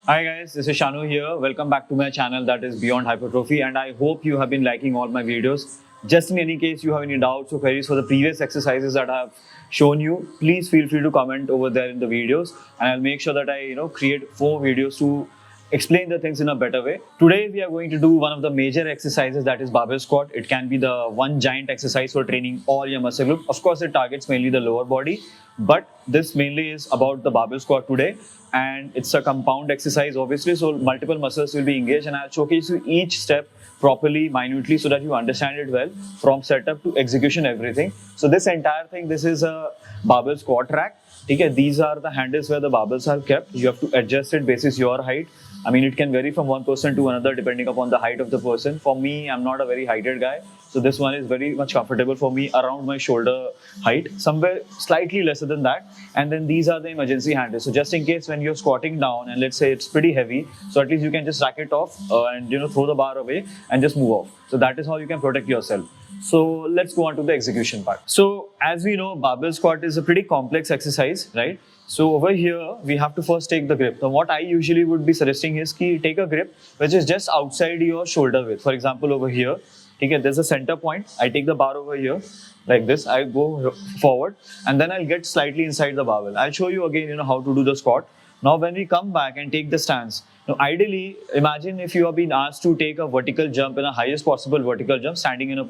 Hi guys, this is Shanu here. Welcome back to my channel that is Beyond Hypertrophy, and I hope you have been liking all my videos. Just in any case you have any doubts or queries for the previous exercises that I have shown you, please feel free to comment over there in the videos, and I'll make sure that I create 4 videos to explain the things in a better way. Today we are going to do one of the major exercises, that is barbell squat. It can be the one giant exercise for training all your muscle group. Of course it targets mainly the lower body, but this mainly is about the barbell squat today, and it's a compound exercise obviously, so multiple muscles will be engaged, and I'll showcase you each step properly, minutely, so that you understand it well from setup to execution, everything. So this entire thing, this is a barbell squat rack. Okay, these are the handles where the barbells are kept. You have to adjust it basis your height. I mean, it can vary from one person to another depending upon the height of the person. For me, I'm not a very heighted guy, so this one is very much comfortable for me, around my shoulder height, somewhere slightly lesser than that. And then these are the emergency handles. So just in case when you're squatting down and let's say it's pretty heavy, so at least you can just rack it off and throw the bar away and just move off. So that is how you can protect yourself. So let's go on to the execution part. So as we know, barbell squat is a pretty complex exercise, right? So over here, we have to first take the grip. So what I usually would be suggesting is ki take a grip which is just outside your shoulder width. For example, over here, okay, there's a center point. I take the bar over here like this. I go forward and then I'll get slightly inside the barbell. I'll show you again, how to do the squat. Now, when we come back and take the stance, now ideally, imagine if you have been asked to take a vertical jump in a highest possible vertical jump, standing in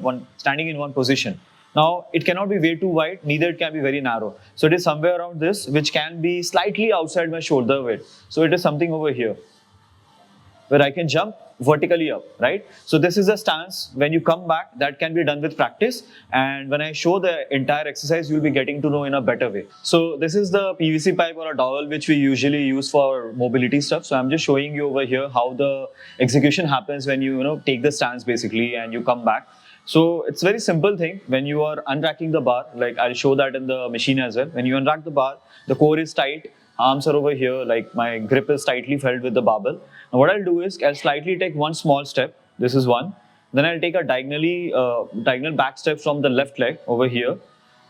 one position. Now, it cannot be way too wide, neither it can be very narrow. So it is somewhere around this, which can be slightly outside my shoulder width. So it is something over here, where I can jump vertically up, right? So this is a stance. When you come back, that can be done with practice. And when I show the entire exercise, you'll be getting to know in a better way. So this is the PVC pipe or a dowel, which we usually use for mobility stuff. So I'm just showing you over here how the execution happens when you take the stance basically and you come back. So it's very simple thing. When you are unracking the bar, like I'll show that in the machine as well. When you unrack the bar, the core is tight, arms are over here, like my grip is tightly held with the barbell. Now what I'll do is I'll slightly take one small step. This is one. Then I'll take a diagonal back step from the left leg over here.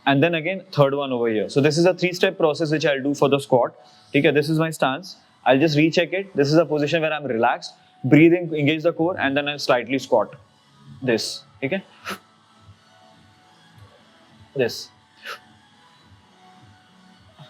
And then again, third one over here. So this is a 3-step process which I'll do for the squat. Okay, this is my stance. I'll just recheck it. This is a position where I'm relaxed. Breathing, engage the core, and then I'll slightly squat. This. Okay. This.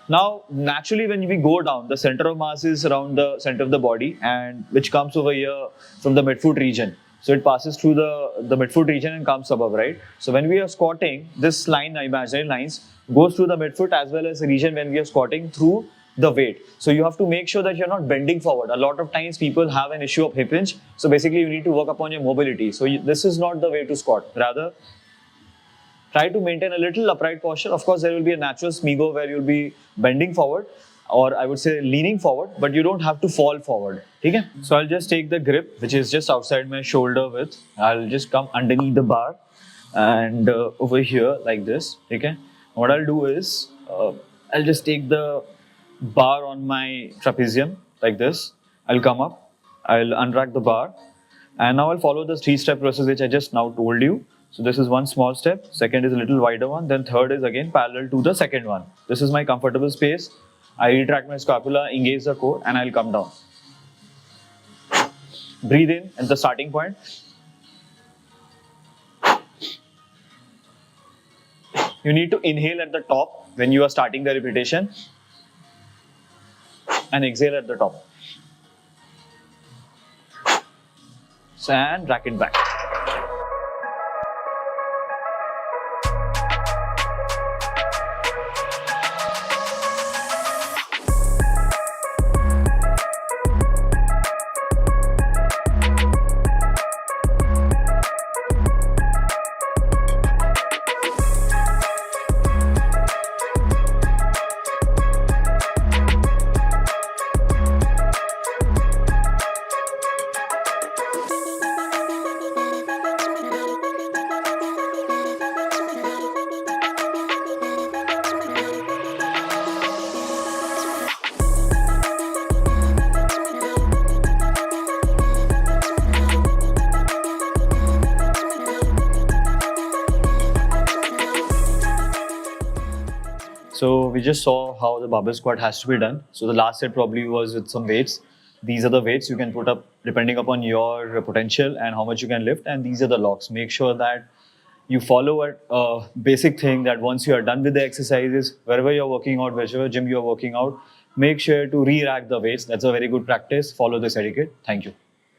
Now, naturally, when we go down, the center of mass is around the center of the body, and which comes over here from the midfoot region. So it passes through the midfoot region and comes above, right? So when we are squatting, this line, imaginary lines, goes through the midfoot as well as the region when we are squatting through the weight. So you have to make sure that you're not bending forward. A lot of times people have an issue of hip hinge. So basically you need to work upon your mobility. So this is not the way to squat. Rather, try to maintain a little upright posture. Of course, there will be a natural smigo where you'll be bending forward, or I would say leaning forward, but you don't have to fall forward. Okay? So I'll just take the grip, which is just outside my shoulder width. I'll just come underneath the bar and over here like this. Okay? What I'll do is I'll just take the bar on my trapezium like this. I'll come up, I'll unrack the bar, and now I'll follow the 3-step process which I just now told you. So this is one small step, second is a little wider one, then third is again parallel to the second one. This is my comfortable space. I retract my scapula, engage the core, and I'll come down. Breathe in at the starting point. You need to inhale at the top when you are starting the repetition, and exhale at the top. And rack it back. So we just saw how the barbell squat has to be done. So the last set probably was with some weights. These are the weights you can put up depending upon your potential and how much you can lift. And these are the locks. Make sure that you follow a basic thing that once you are done with the exercises, wherever you're working out, whichever gym you're working out, make sure to re-rack the weights. That's a very good practice. Follow this etiquette. Thank you.